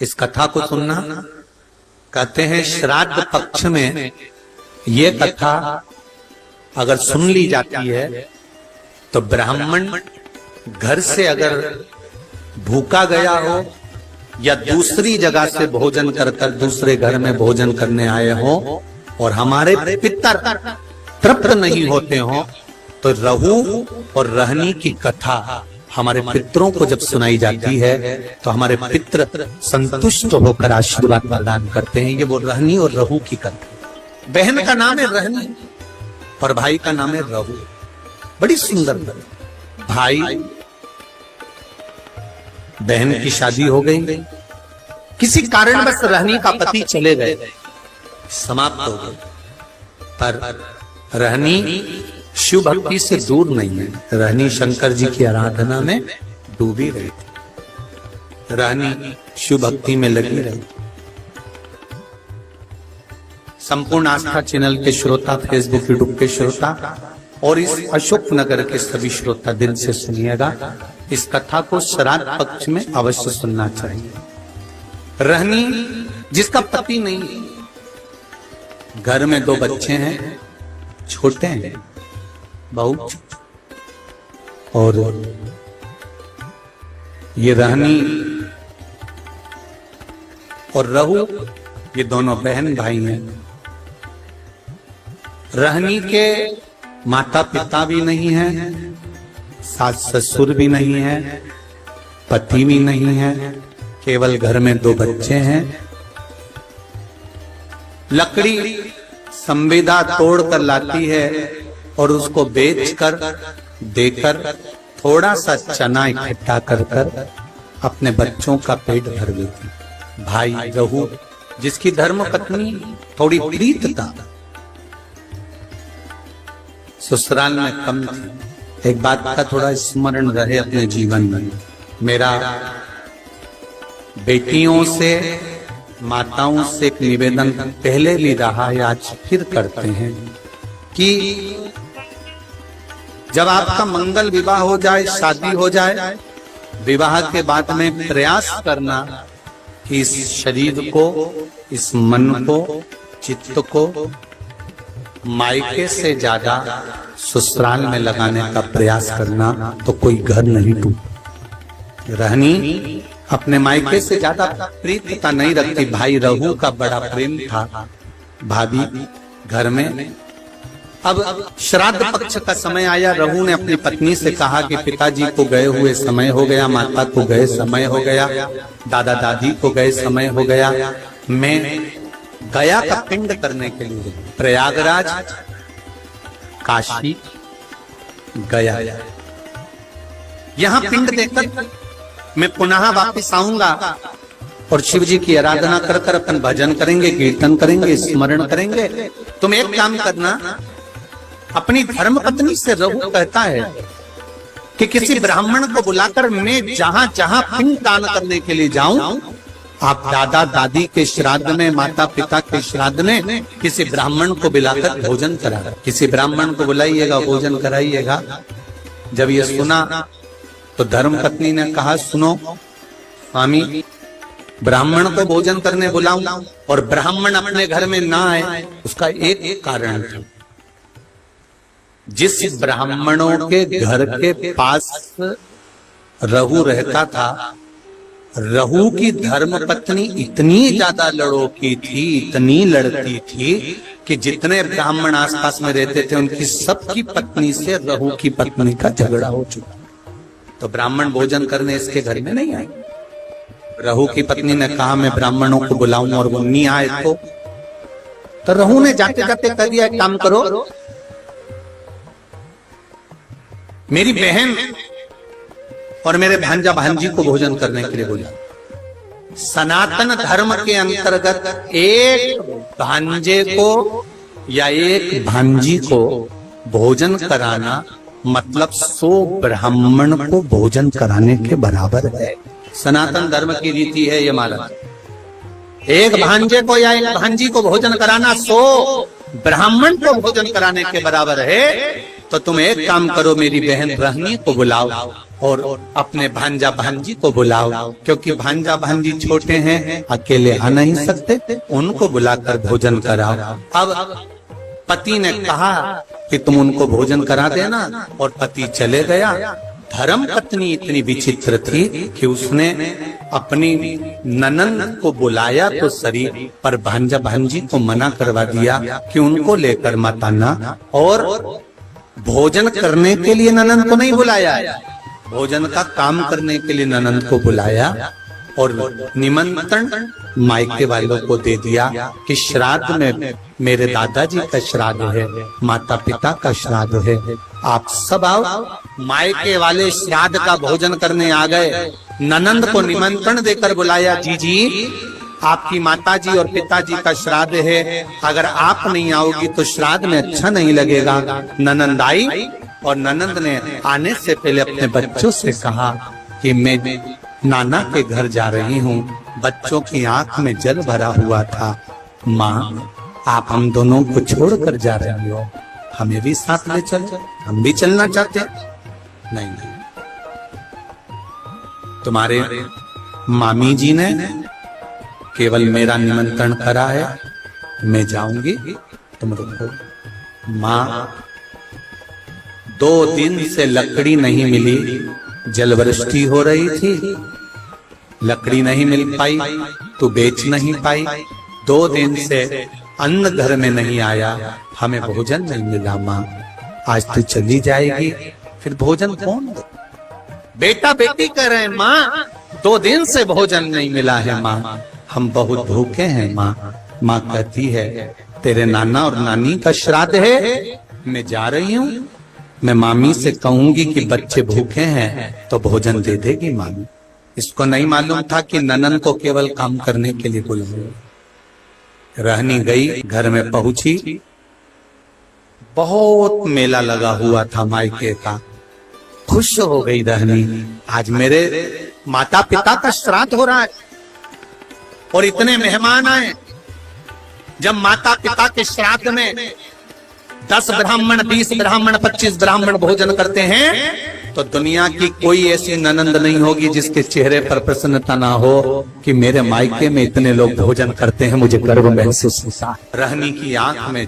इस कथा को सुनना। कहते हैं श्राद्ध पक्ष में ये कथा अगर सुन ली जाती है तो ब्राह्मण घर से अगर भूखा गया हो या दूसरी जगह से भोजन कर दूसरे घर में भोजन करने आए हो और हमारे पितर तृप्त नहीं होते हो, तो रहू और रहनी की कथा हमारे पितरों को जब सुनाई जाती है तो हमारे पितर संतुष्ट होकर आशीर्वाद प्रदान करते हैं। ये वो रहनी और रहू की कथा। बहन का नाम है रहनी और भाई का नाम है रहू। बड़ी सुंदर। भाई बहन की शादी हो गई, किसी कारणवश रहनी का पति चले गए, समाप्त हो गए, पर रहनी शिव भक्ति से दूर नहीं है। रहनी शंकर जी की आराधना में डूबी रही थी, रहनी शिव भक्ति में लगी रही। संपूर्ण आस्था चैनल के श्रोता, फेसबुक यूट्यूब के श्रोता और इस अशोक नगर के सभी श्रोता दिल से सुनिएगा। इस कथा को श्राद्ध पक्ष में अवश्य सुनना चाहिए। रहनी जिसका पति नहीं, घर में 2 बच्चे हैं, छोटे हैं बहुत, और ये रहनी और रहू ये दोनों बहन भाई हैं। रहनी के माता पिता भी नहीं है, सास ससुर भी नहीं है, पति भी नहीं है, केवल घर में 2 बच्चे हैं। लकड़ी संविदा तोड़ कर लाती है और उसको बेचकर देकर थोड़ा सा चना इकट्ठा कर अपने बच्चों का पेट भर देती। भाई रहू जिसकी धर्म पत्नी थोड़ी प्रीत था, ससुराल में कम थी। एक बात का थोड़ा स्मरण रहे अपने जीवन में। मेरा बेटियों से, माताओं से एक निवेदन पहले भी रहा है, आज फिर करते हैं कि जब आपका मंगल विवाह हो जाए, शादी हो जाए, विवाह के बाद में प्रयास करना कि इस शरीर को, इस मन को, चित्त को मायके से ज्यादा ससुराल में लगाने का प्रयास करना, तो कोई घर नहीं टूटे। रहनी अपने मायके से ज्यादा प्रीतता नहीं रखती। भाई रहू का बड़ा प्रेम था भाभी घर में। अब श्राद्ध पक्ष का समय आया, रहू ने अपनी पत्नी से कहा कि पिताजी को गए हुए समय हो गया, माता को गए समय हो गया, दादा दादी को गए समय हो गया, मैं गया का पिंड करने के लिए प्रयागराज, काशी गया, यहाँ पिंड देकर मैं पुनः वापस आऊंगा और शिव जी की आराधना कर अपन भजन करेंगे, कीर्तन करेंगे, स्मरण करेंगे। तुम एक काम करना, अपनी धर्म पत्नी से रहू कहता है कि किसी ब्राह्मण को बुलाकर मैं जहां जहां पिंड दान करने के लिए जाऊं, आप दादा दादी के श्राद्ध में, माता पिता के श्राद्ध में किसी ब्राह्मण को बुलाकर भोजन करा, किसी ब्राह्मण को बुलाइएगा, भोजन कराइएगा। जब ये सुना तो धर्म पत्नी ने कहा, सुनो स्वामी, ब्राह्मण को भोजन करने बुलाऊं और ब्राह्मण अपने घर में ना आए, उसका एक कारण था। जिस ब्राह्मणों के घर के पास रहू रहता था, रहू की धर्म पत्नी इतनी ज्यादा लड़ोकी थी, इतनी लड़ती थी कि जितने ब्राह्मण आसपास में रहते थे उनकी सबकी पत्नी से रहू की पत्नी का झगड़ा हो चुका। तो ब्राह्मण भोजन करने इसके घर में नहीं आए। रहू की पत्नी ने कहा मैं ब्राह्मणों को बुलाऊं और वो नहीं आए तो रहू ने जाते जाते कह दिया, एक काम करो, मेरी बहन और मेरे भांजा भांजी को भोजन करने के लिए बोला। सनातन धर्म के अंतर्गत एक भांजे को या एक भांजी को भोजन कराना मतलब 100 ब्राह्मण को भोजन कराने के बराबर है। सनातन धर्म की रीति है ये माला। एक भांजे को या एक भांजी को भोजन कराना 100 ब्राह्मण को भोजन कराने के बराबर है। तो तुम एक काम करो, मेरी बहन रहनी को बुलाओ और अपने भांजा भांजी को बुलाओ, क्योंकि भांजा भांजी छोटे हैं, अकेले आ नहीं सकते, उनको बुलाकर भोजन कराओ। अब पति ने कहा कि तुम उनको भोजन करा देना, और पति चले गया। धर्म पत्नी इतनी विचित्र थी कि उसने अपनी ननंद को बुलाया तो सही, पर भांजा भांजी को मना करवा दिया कि उनको लेकर मत आना, और भोजन करने के लिए ननंद को नहीं बुलाया, भोजन का काम करने के लिए ननंद को बुलाया, और निमंत्रण मायके वालों को दे दिया कि श्राद्ध में मेरे दादाजी का श्राद्ध है, माता पिता का श्राद्ध है, आप सब आओ। मायके वाले श्राद्ध का भोजन करने आ गए। ननंद को निमंत्रण देकर बुलाया, जी आपकी माताजी और पिताजी का श्राद्ध है, अगर आप नहीं आओगी तो श्राद्ध में अच्छा नहीं लगेगा। ननंद आई, और ननंद ने आने से पहले अपने बच्चों से कहा कि मैं नाना के घर जा रही हूँ। बच्चों की आंख में जल भरा हुआ था। माँ, आप हम दोनों को छोड़कर जा रही हो, हमें भी साथ ले चलो, हम भी चलना चाहते। नहीं, तुम्हारे मामी जी ने केवल मेरा निमंत्रण करा है, मैं जाऊंगी, तुम रुको। माँ, 2 दिन से लकड़ी नहीं मिली, जलवृष्टि हो रही थी, लकड़ी नहीं मिल पाई तो बेच नहीं पाई। 2 दिन से अन्न घर में नहीं आया, हमें भोजन नहीं मिला। माँ, आज तू चली जाएगी, फिर भोजन कौन दे? बेटा बेटी कह रहे हैं, माँ 2 दिन से भोजन नहीं मिला है, माँ हम बहुत भूखे हैं। माँ कहती है, तेरे नाना और नानी का श्राद्ध है, मैं जा रही हूँ, मैं मामी से कहूंगी कि बच्चे भूखे हैं तो भोजन दे देगी मामी। इसको नहीं मालूम था कि ननंद को केवल काम करने के लिए बुलाया। रहनी गई, घर में पहुंची, बहुत मेला लगा हुआ था मायके का। खुश हो गई रहनी, आज मेरे माता पिता का श्राद्ध हो रहा है और इतने मेहमान आए। जब माता पिता के श्राद्ध में 10 ब्राह्मण, 20 ब्राह्मण, 25 ब्राह्मण भोजन करते हैं तो दुनिया की कोई ऐसी ननंद नहीं होगी जिसके चेहरे पर प्रसन्नता ना हो कि मेरे मायके में इतने लोग भोजन करते हैं, मुझे गर्व महसूस होता है। रहनी की आंख में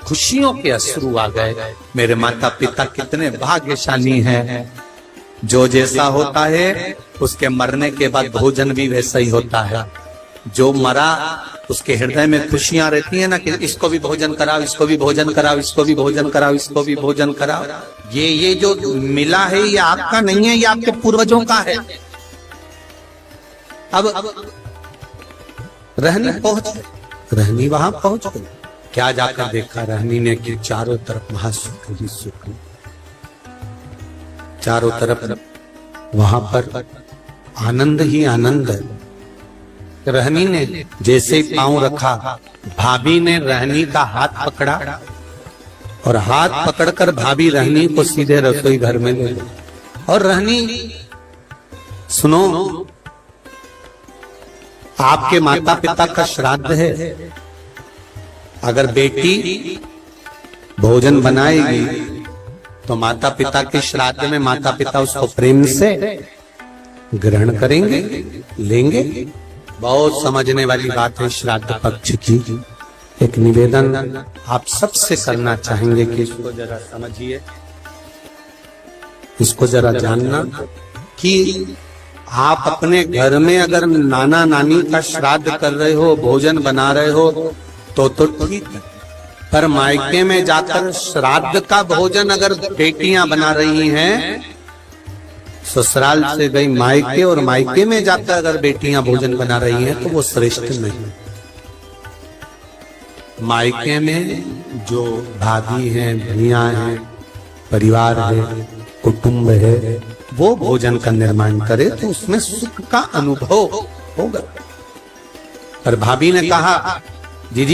खुशियों के अश्रु आ गए। मेरे माता पिता कितने भाग्यशाली हैं। जो जैसा होता है उसके मरने के बाद भोजन भी वैसा ही होता है। जो मरा उसके हृदय में खुशियां रहती है ना कि इसको भी भोजन कराओ, इसको भी भोजन कराओ, इसको भी भोजन कराओ, इसको भी भोजन कराओ। ये जो मिला है ये आपका नहीं है, ये आपके पूर्वजों का है। अब रहनी पहुंच गई, रहनी वहां पहुंच गई। क्या जाकर देखा रहनी ने कि चारों तरफ वहां सुख ही सुख, चारों तरफ वहां पर आनंद ही आनंद है। रहनी ने जैसे ही पांव रखा, भाभी ने रहनी का हाथ पकड़ा और हाथ पकड़कर भाभी रहनी को सीधे रसोई घर में ले गई। और रहनी, सुनो, आपके माता पिता का श्राद्ध है, अगर बेटी भोजन बनाएगी तो माता पिता के श्राद्ध में माता पिता उसको प्रेम से ग्रहण करेंगे, लेंगे। बहुत समझने वाली बात है श्राद्ध पक्ष की। एक निवेदन आप सबसे करना चाहेंगे कि इसको जरा समझिए, इसको जरा जानना कि आप अपने घर में अगर नाना नानी का श्राद्ध कर रहे हो, भोजन बना रहे हो तो ठीक है, पर मायके में जाकर श्राद्ध का भोजन अगर बेटियां बना रही हैं, ससुराल से गई मायके और मायके में जाकर अगर बेटियां भोजन बना रही हैं तो वो श्रेष्ठ नहीं। मायके में जो भाभी हैं, भैया हैं, परिवार है, कुटुंब है, वो भोजन का निर्माण करे तो उसमें सुख का अनुभव होगा। पर भाभी ने कहा, जी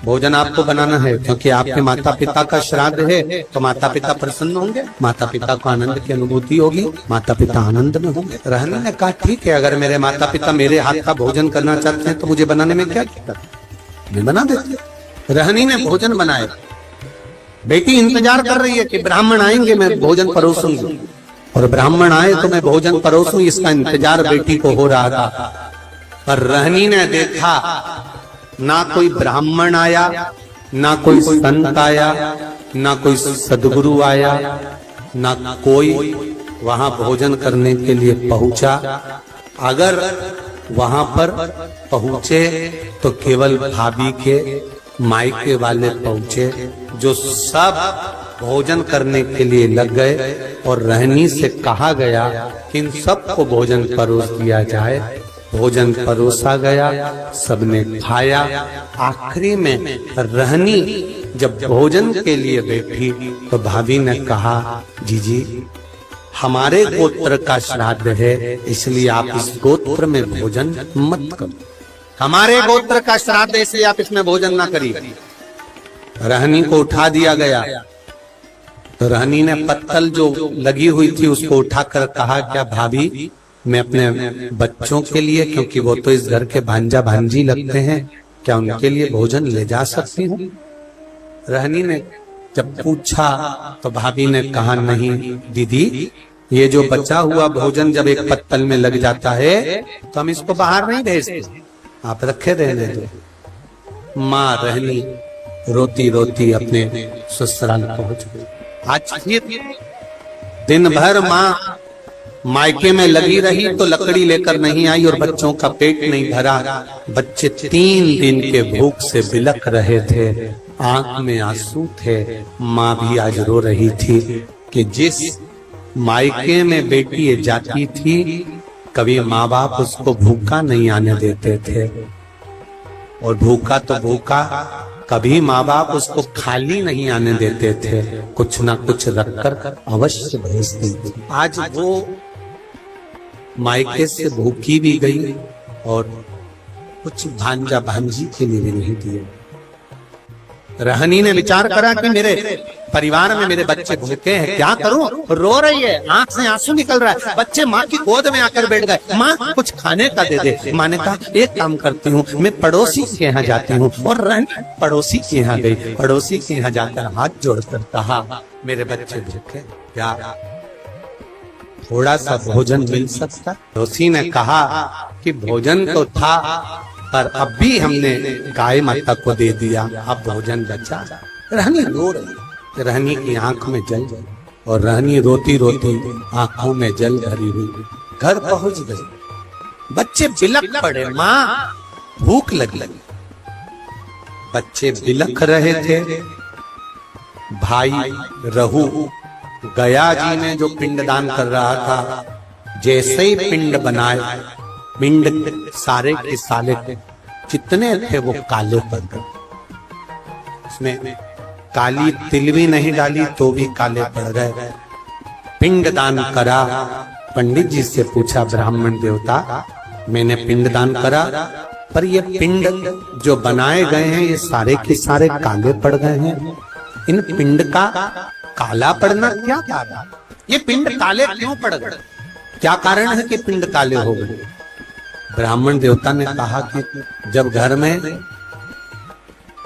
भोजन आपको बनाना है क्योंकि आपके माता पिता का श्राद्ध है, तो माता पिता प्रसन्न होंगे, माता पिता को आनंद की अनुभूति होगी, माता पिता आनंद में होंगे। रहने ने कहा, ठीक है, अगर मेरे माता पिता मेरे हाथ का भोजन करना चाहते हैं तो मुझे बनाने में क्या दिक्कत, मैं बना देती। रहनी ने भोजन बनाया। बेटी इंतजार कर रही है कि ब्राह्मण आएंगे, मैं भोजन परोसूंगी। और ब्राह्मण आए तो मैं भोजन परोसूं, इसका इंतजार बेटी को हो रहा था। पर रहनी ने देखा ना कोई ब्राह्मण आया, ना कोई संत आया, ना कोई सदगुरु आया, ना कोई वहां भोजन करने के लिए पहुंचा। अगर वहां पर पहुंचे तो केवल भाभी के मायके वाले पहुंचे, जो सब भोजन करने के लिए लग गए। और रहनी से कहा गया कि इन सबको भोजन परोस दिया जाए। भोजन परोसा गया, सबने खाया। आखिरी में रहनी जब भोजन के लिए बैठी तो भाभी ने कहा, जीजी हमारे गोत्र का श्राद्ध है, इसलिए आप इस गोत्र में भोजन मत करो। हमारे गोत्र का श्राद्ध है, इसलिए आप इसमें भोजन ना करिए। रहनी को उठा दिया गया तो रहनी ने पत्तल जो लगी हुई थी उसको उठाकर कहा, क्या भाभी मैं अपने बच्चों के लिए, क्योंकि वो तो इस घर के भांजा भांजी लगते हैं, क्या उनके लिए भोजन ले जा सकती हूँ? रहनी ने जब पूछा तो भाभी ने कहा, नहीं दीदी, ये जो बचा हुआ भोजन जब एक पत्तल में लग जाता है तो हम इसको बाहर नहीं भेजते, आप रखे रहने दो। माँ रहनी रोती रोती अपने ससुराल पहुंच गई। आज दिन भर माँ मायके में लगी रही तो लकड़ी लेकर नहीं आई और बच्चों का पेट नहीं भरा। बच्चे 3 दिन के भूख से बिलख रहे थे, आंख में आंसू थे। माँ भी आज रो रही थी कि जिस मायके में बेटी जाती थी कभी माँ बाप उसको भूखा नहीं आने देते थे, और भूखा तो भूखा, कभी माँ बाप उसको खाली नहीं आने देते थे, कुछ ना कुछ रखकर अवश्य भेजते थे। आज वो मायके से भूखी भी गई और कुछ भांजा भांजी के लिए भी नहीं दिए। रहनी ने विचार करा कि मेरे परिवार में मेरे बच्चे भूखे हैं, क्या करूं? रो रही है, आंख से आंसू निकल रहा है, बच्चे माँ की गोद में आकर बैठ गए। माँ कुछ खाने का दे दे। माँ ने कहा, एक काम करती हूँ, मैं पड़ोसी के यहाँ जाती हूँ। और रहनी पड़ोसी के यहाँ गई। पड़ोसी के यहाँ जाकर हाथ जोड़कर कहा, मेरे बच्चे भूखे, क्या थोड़ा सा भोजन मिल सकता? पड़ोसी ने कहा कि भोजन तो था, पर अब भी हमने गाय माता को दे दिया, अब भोजन बचा। रहनी रो रही, रहनी की आंख में जल और रहनी रोती रोती आंखों में जल भरी हुई घर पहुंच गई। बच्चे बिलख पड़े, माँ भूख लगी। बच्चे बिलख रहे थे। भाई रहू गया जी में जो पिंडदान कर रहा था, जैसे ही पिंड बनाए, पिंड सारे के सारे जितने थे वो काले पड़ गए। उसमें काली तिल भी नहीं डाली तो भी काले पड़ गए। पिंडदान करा। पंडित जी से पूछा, ब्राह्मण देवता मैंने पिंडदान करा, पर ये पिंड जो बनाए गए हैं ये सारे के सारे काले पड़ गए हैं, इन पिंड का काला पड़ना क्या कारण? ये पिंड काले क्यों पड़ गए? क्या कारण है कि पिंड काले हो गए? ब्राह्मण देवता ने कहा कि जब घर में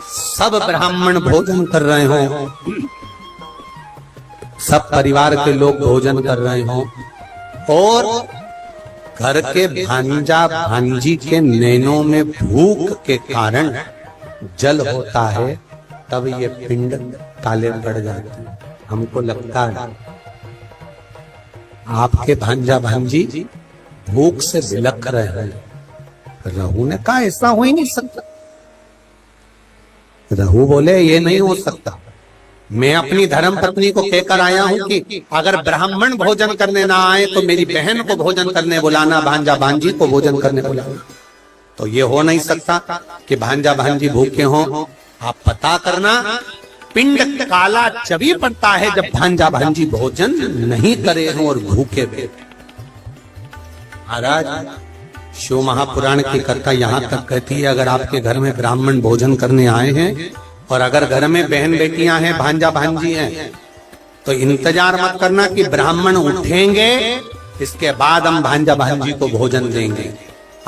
सब ब्राह्मण भोजन कर रहे हो, सब परिवार के लोग भोजन कर रहे हो और घर के भांजा भांजी के नैनों में भूख के कारण जल होता है, तब ये पिंड काले पड़ जाते हैं। हमको लगता है आपके भांजा भांजी भूख से बिलख रहे हैं। रहू ने कहा, ऐसा हो ही नहीं सकता। रहू बोले, ये नहीं हो सकता। मैं अपनी धर्म पत्नी को कहकर आया हूं कि अगर ब्राह्मण भोजन करने ना आए तो मेरी बहन को भोजन करने बुलाना, भांजा भांजी को भोजन करने बुलाना। तो ये हो नहीं सकता कि भांजा भांजी भूखे हों। आप पता करना, पिंड काला तभी पड़ता है जब भांजा भांजी भोजन नहीं करे हों और भूखे बैठे। महाराज, शिव महापुराण की कथा यहाँ तक कहती है, अगर आपके घर में ब्राह्मण भोजन करने आए हैं और अगर घर में बहन बेटियां हैं, भांजा भांजी हैं, तो इंतजार मत करना कि ब्राह्मण उठेंगे इसके बाद हम भांजा भांजी को भोजन देंगे।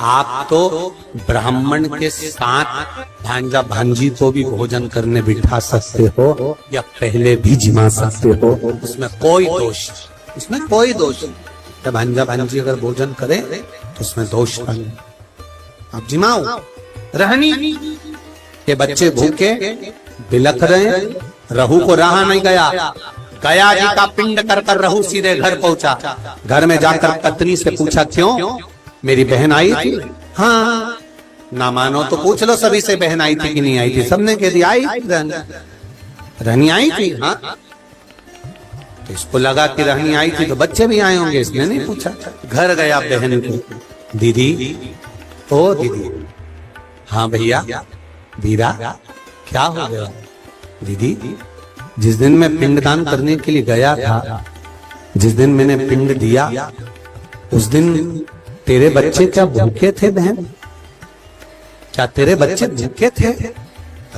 आप तो ब्राह्मण के साथ भांजा भांजी को भी भोजन करने बिठा सकते हो या पहले भी जिमा सकते हो, उसमें कोई दोष इसमें कोई दोष नहीं। जब भांजा भांजी अगर भोजन करे तो उसमें दोष नहीं। अब जिमाओ रहनी के बच्चे भूखे बिलख रहे, रहू को रहा नहीं गया, गया जी का पिंड कर कर रहू सीधे घर पहुंचा। घर में जाकर पत्नी से पूछा क्यों, मेरी बहन आई थी? हाँ, ना मानो तो पूछ लो सभी से, बहन आई थी कि नहीं आई थी? सबने कह दिया आई थी, रहनी आई थी। हाँ, तो इसको लगा कि रहनी आई थी तो बच्चे भी आए होंगे, इसने नहीं पूछा। घर गया बहन को, दीदी ओ दीदी। हाँ भैया वीरा क्या हो गया? दीदी जिस दिन मैं पिंडदान करने के लिए गया था, जिस दिन मैंने पिंड दिया, उस दिन तेरे बच्चे क्या भूखे थे बहन? क्या तेरे बच्चे भूखे थे?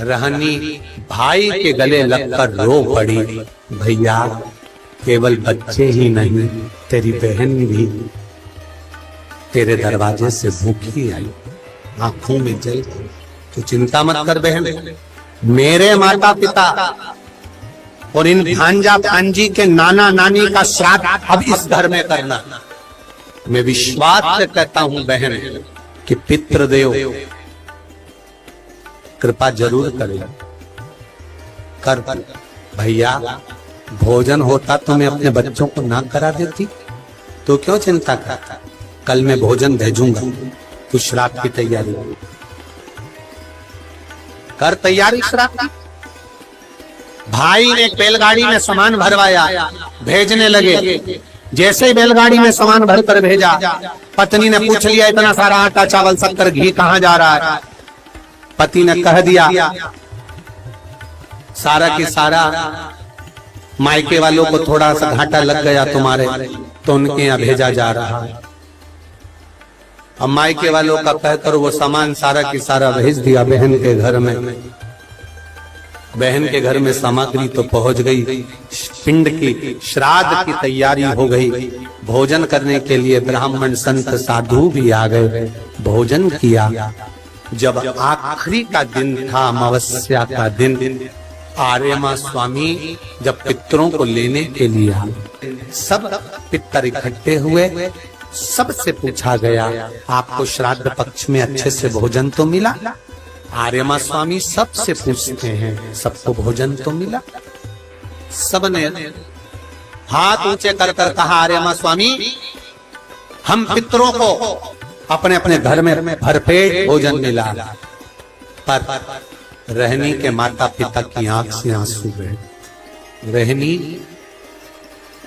रहनी भाई के गले लगकर रो पड़ी, भैया केवल बच्चे ही नहीं, तेरी बहन भी तेरे दरवाजे से भूखी आई, आंखों में जल। तो चिंता मत कर बहन, मेरे माता पिता और इन भांजा भांजी के नाना नानी का श्राद्ध अब इस घर में करना। मैं विश्वास से कहता हूं बहन कि पितृदेव कृपा जरूर करेगा। कर भैया भोजन होता तो मैं अपने बच्चों को ना करा देती, तो क्यों चिंता करता? कल मैं भोजन भेजूंगा, तू श्राद्ध की तैयारी कर। तैयारी श्राद्ध की। भाई ने बैलगाड़ी में सामान भरवाया, भेजने लगे। जैसे ही बैलगाड़ी में सामान भरकर भेजा, पत्नी ने पूछ लिया इतना सारा आटा चावल शक्कर घी कहाँ जा रहा है? पति ने कह दिया सारा की सारा मायके वालों को थोड़ा सा घाटा लग गया तुम्हारे, तो उनके यहाँ भेजा जा रहा है। अब मायके वालों का कहकर वो सामान सारा की सारा भेज दिया बहन के घर में। बहन के घर में सामग्री तो पहुंच गई, पिंड की श्राद्ध की तैयारी हो गई। भोजन करने के लिए ब्राह्मण संत साधु भी आ गए, भोजन किया। जब आखिरी का दिन था, अमावस्या का दिन, आर्यमा स्वामी जब पितरों को लेने के लिए आए, सब पितर इकट्ठे हुए। सबसे पूछा गया आपको श्राद्ध पक्ष में अच्छे से भोजन तो मिला? आर्यमा स्वामी सबसे पूछते हैं, सबको भोजन तो मिला? सबने हाथ ऊंचे कर कर कहा आर्यमा स्वामी हम पितरों को अपने अपने घर में भरपेट भोजन मिला। पर रहनी के माता पिता की आंख से आंसू बहे। रहनी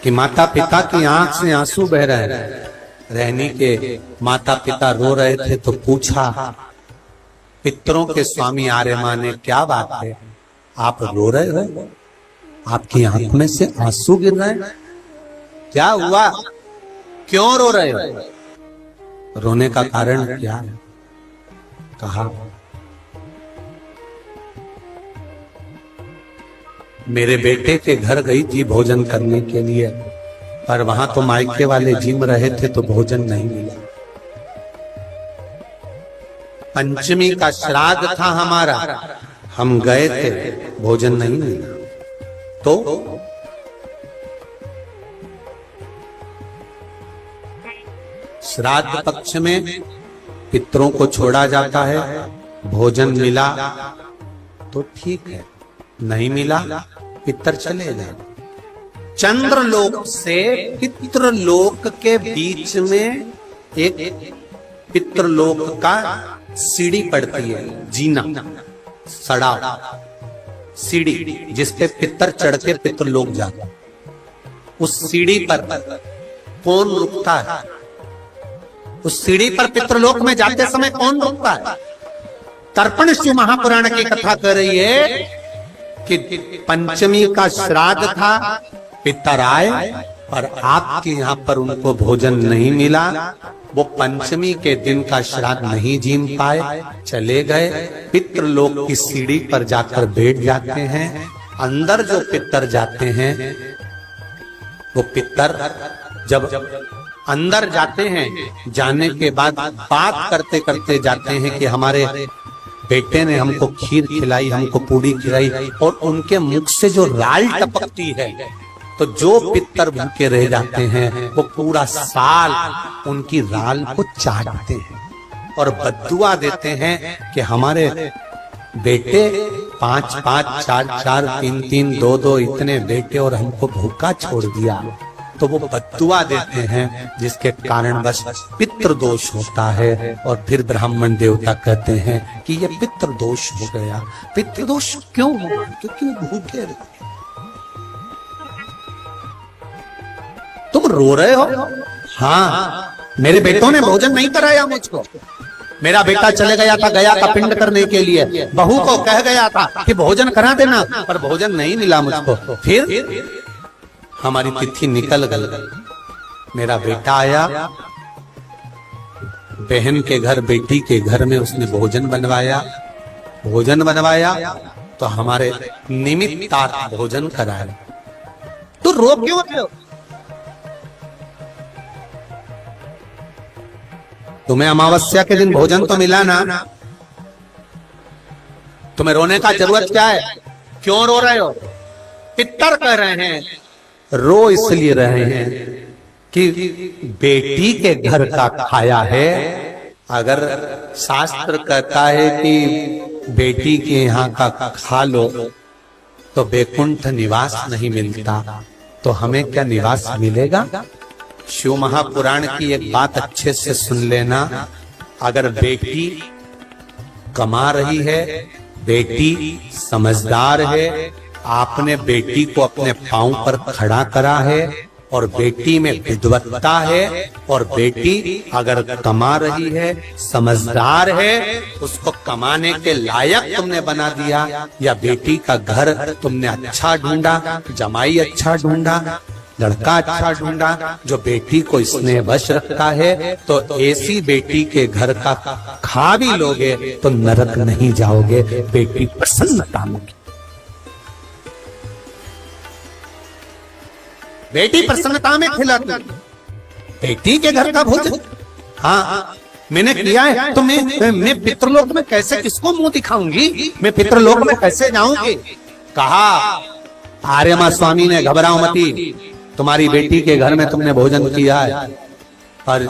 के माता पिता की आंख से आंसू बह रहे हैं। रहनी के माता पिता रो रहे थे तो पूछा पितरों के स्वामी आर्यमा ने, क्या बात है आप रो रहे हो? आपकी आंख में से आंसू गिर रहे हैं, क्या हुआ? क्यों रो रहे हो? रोने का कारण क्या है? कहा मेरे बेटे के घर गई थी भोजन करने के लिए, पर वहां तो मायके वाले जिम रहे थे तो भोजन नहीं मिला। पंचमी का श्राद्ध था हमारा, हम गए थे, भोजन नहीं मिला। तो श्राद्ध पक्ष में पितरों को छोड़ा जाता है, भोजन मिला तो ठीक है, नहीं मिला पितर चले जाए। चंद्रलोक से पितृलोक के बीच में एक पितृलोक का सीढ़ी पड़ती है, जीना सड़ा सीढ़ी जिसपे पितर चढ़ के पितृलोक जाता। उस सीढ़ी पर कौन रुकता है? उस सीढ़ी पर पितृलोक में जाते समय कौन रुकता है? तर्पण शिव महापुराण की कथा कर रही है कि पंचमी का श्राद्ध था, पितर आए और आपके यहाँ पर उनको भोजन नहीं मिला। वो पंचमी के दिन का श्राद्ध नहीं जीम पाए, चले गए। पितृलोक की सीढ़ी पर जाकर बैठ जाते हैं। अंदर जो पितर जाते हैं, वो पितर जब अंदर जाते हैं, जाने के बाद बात करते करते जाते हैं कि हमारे बेटे ने हमको खीर खिलाई, हमको पूड़ी खिलाई, और उनके मुख से जो राल टपकती है तो जो पितर भूखे रह जाते हैं वो पूरा साल उनकी राल को चाटते हैं और बद्दुआ देते हैं कि हमारे बेटे 5 5 4 4 3 3 2 2 इतने बेटे और हमको भूखा छोड़ दिया। तो वो बद्दुआ देते हैं जिसके कारण बस पितृदोष होता है। और फिर ब्राह्मण देवता कहते हैं कि ये पितृदोष हो गया। पितृदोष क्यों हुआ? क्योंकि वो भूखे रहे। तुम रो रहे हो? हाँ, मेरे बेटों ने भोजन नहीं कराया मुझको। मेरा बेटा चले गया था गया का पिंड करने के लिए, बहू को कह गया था कि भोजन करा देना, पर भोजन नहीं मिला मुझको। फिर हमारी तिथि निकल गई। मेरा बेटा आया, बहन के घर बेटी के घर में उसने भोजन बनवाया तो हमारे निमित्तार्थ भोजन कराया। तो रो क्यों रहे हो? तुम्हें अमावस्या के दिन भोजन तो मिला ना, तुम्हें रोने का जरूरत क्या है? क्यों रो रहे हो? पितर कह रहे हैं, रो इसलिए रहे हैं कि बेटी के घर का खाया है। अगर शास्त्र कहता है कि बेटी के यहाँ का खा लो तो बैकुंठ निवास नहीं मिलता, तो हमें क्या निवास मिलेगा? शिव महापुराण की एक बात अच्छे से सुन लेना। अगर बेटी कमा रही है, बेटी समझदार है, आपने बेटी को अपने पांव पर खड़ा करा है और बेटी में विद्वत्ता है और बेटी अगर कमा रही है, समझदार है, उसको कमाने के लायक तुमने बना दिया, या बेटी का घर तुमने अच्छा ढूंढा, जमाई अच्छा ढूंढा, लड़का अच्छा ढूंढा जो बेटी को इसने वश रखता है, तो ऐसी बेटी के घर का खा भी लोगे तो नरक नहीं जाओगे, बेटी प्रसन्नता में। बेटी प्रसन्नता में खिलाती, बेटी के घर का भोजन। हाँ, मैंने किया है, तो मैं पितृलोक में कैसे किसको मुंह दिखाऊंगी? मैं पितृलोक में कैसे जाऊंगी? कहा आर्यमा स्वामी ने, घबराओ मती, तुम्हारी बेटी के घर में तुमने भोजन किया है, और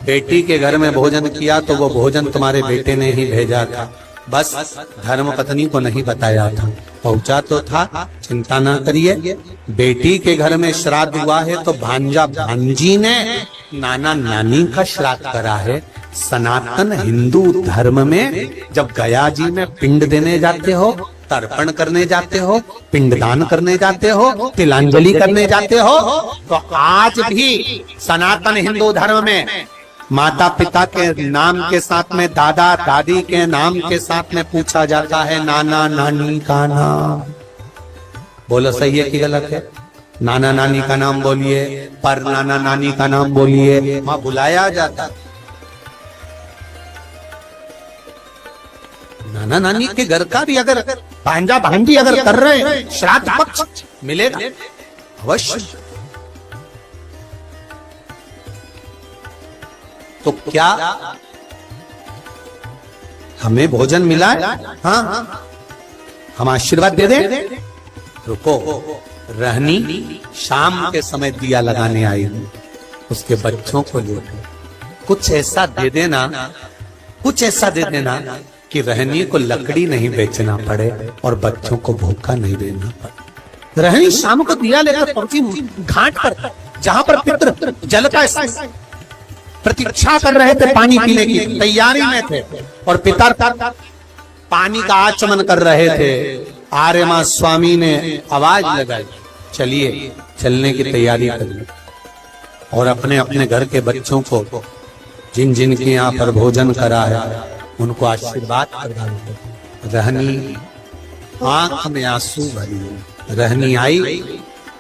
बेटी के घर में भोजन किया तो वो भोजन तुम्हारे बेटे ने ही भेजा था, बस धर्म पत्नी को नहीं बताया था। पहुंचा तो था, चिंता ना करिए। बेटी के घर में श्राद्ध हुआ है तो भांजा भांजी ने नाना नानी का श्राद्ध करा है। सनातन हिंदू धर्म में जब गया जी में पिंड देने जाते हो, तर्पण करने जाते हो, पिंडदान करने जाते हो, तिलांजलि करने जाते हो, तो आज भी सनातन हिंदू धर्म में माता पिता के नाम के साथ में दादा दादी के नाम के साथ में पूछा जाता है नाना नानी का नाम। बोलो सही है कि गलत है? नाना नानी का नाम बोलिए, पर नाना नानी का नाम बोलिए, वहां बुलाया जाता। नाना नानी के घर का भी अगर भांजा भांजी अगर कर रहे हैं, श्राद्ध पक्ष मिलेगा अवश्य। तो क्या हमें भोजन मिला है? हाँ, हम आशीर्वाद दे दें? रुको, रहनी शाम के समय दिया लगाने आई हूं, उसके बच्चों को ले कुछ ऐसा दे देना, कुछ ऐसा दे देना कि रहनी को लकड़ी नहीं बेचना पड़े और बच्चों को भूखा नहीं देना पड़े। रहनी शाम को दिया लेकर पहुंची घाट पर, जहां पर पितर जल का प्रतीक्षा कर रहे थे, पानी पीने की तैयारी में थे, और पिता पानी का आचमन कर रहे थे। आर्यमा स्वामी ने आवाज लगाई, चलिए, चलने की तैयारी करिए, और अपने अपने घर के बच्चों को जिन जिन के यहाँ पर भोजन करा है उनको आशीर्वाद प्रदान। रहनी आंख में आंसू भरी, रहनी आई,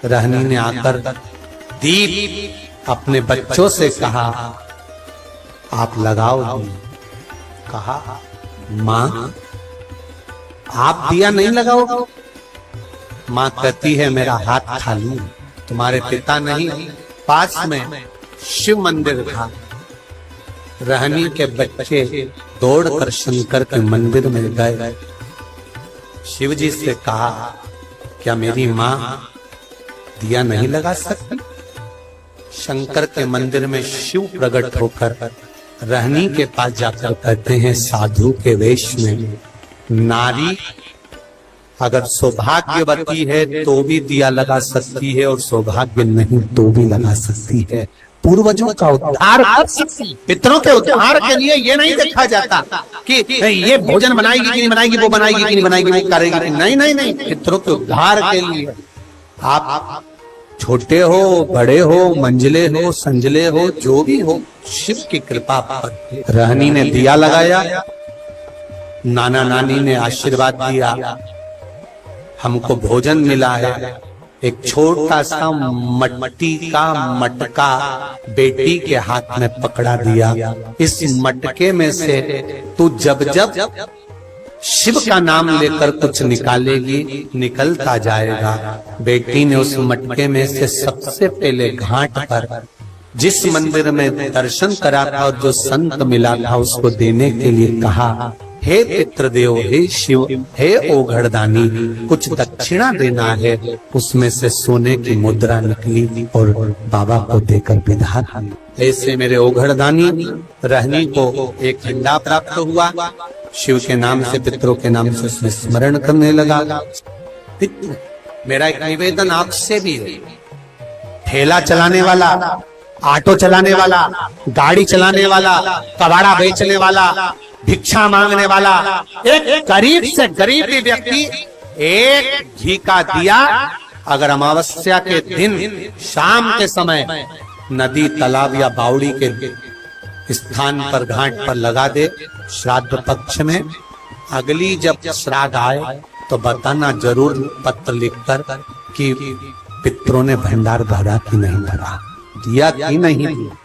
रहनी ने आकर दीप अपने बच्चों से कहा आप लगाओ। कहा माँ आप दिया नहीं लगाओ? माँ कहती है मेरा हाथ खाली, तुम्हारे पिता नहीं, पास में शिव मंदिर था। रहनी के बच्चे दौड़कर शंकर के मंदिर में गए, शिव जी से कहा क्या मेरी माँ दिया नहीं लगा सकती। शंकर के मंदिर में शिव प्रकट होकर रहनी के पास जाकर कहते हैं, साधु के वेश में नारी अगर सौभाग्यवती है तो भी दिया लगा सकती है, और सौभाग्य नहीं तो भी लगा सकती है। पूर्वजों का उद्धार, पितरों के उद्धार के लिए ये नहीं देखा जाता कि ये भोजन बनाएगी कि नहीं बनाएगी, वो बनाएगी कि नहीं बनाएगी, वो करेगी कि नहीं। नहीं नहीं, पितरों के उद्धार के लिए आप छोटे हो, बड़े हो, मंझले हो, संजले हो, जो भी हो, शिव की कृपा पर। रहनी ने दिया लगाया, नाना नानी ने आशीर्वाद दिया, हमको भोजन मिला है। एक छोटा सा मट्टी का मटका बेटी के हाथ में पकड़ा दिया। इस मटके में से तू जब जब शिव का नाम लेकर कुछ निकालेगी, निकलता जाएगा। बेटी ने उस मटके में से सबसे पहले घाट पर जिस मंदिर में दर्शन करा था और जो संत मिला था उसको देने के लिए कहा, हे पितृदेव, हे शिव, हे ओघड़दानी, कुछ दक्षिणा देना है। उसमें से सोने की मुद्रा निकली और बाबा को देकर विदा। ऐसे मेरे ओघड़दानी रहनी को एक झंडा प्राप्त हुआ। शिव के नाम से, पितरों के नाम से उसमें स्मरण करने लगा। मेरा एक निवेदन आपसे भी है, ठेला चलाने वाला, ऑटो चलाने वाला, गाड़ी चलाने वाला, कबाड़ा बेचने वाला, भिक्षा मांगने वाला, एक गरीब से गरीब भी व्यक्ति एक घी का दिया अगर अमावस्या के दिन शाम के समय नदी, तालाब या बावड़ी के स्थान पर, घाट पर लगा दे, श्राद्ध पक्ष में, अगली जब श्राद्ध आए तो बताना जरूर पत्र लिखकर कि पितरों ने भंडार भरा कि नहीं भरा, दिया कि नहीं दिया,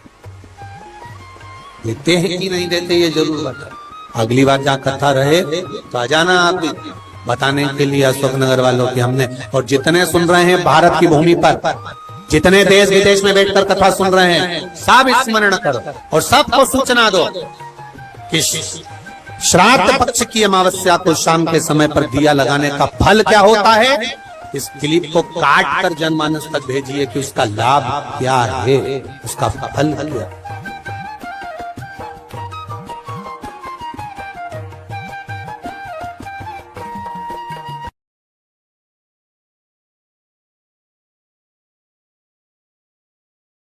देते हैं कि नहीं देते, ये जरूर बता। अगली बार जहाँ कथा रहे तो आ जाना आप बताने के लिए अशोक नगर वालों की हमने। और जितने सुन रहे हैं भारत की भूमि पर, जितने देश विदेश में बैठकर कथा सुन रहे हैं, सब स्मरण करो और सबको सूचना दो कि श्राद्ध पक्ष की अमावस्या को शाम के समय पर दिया लगाने का फल क्या होता है। इस क्लिप को काट कर जनमानस तक भेजिए कि उसका लाभ क्या है, उसका फल क्या है।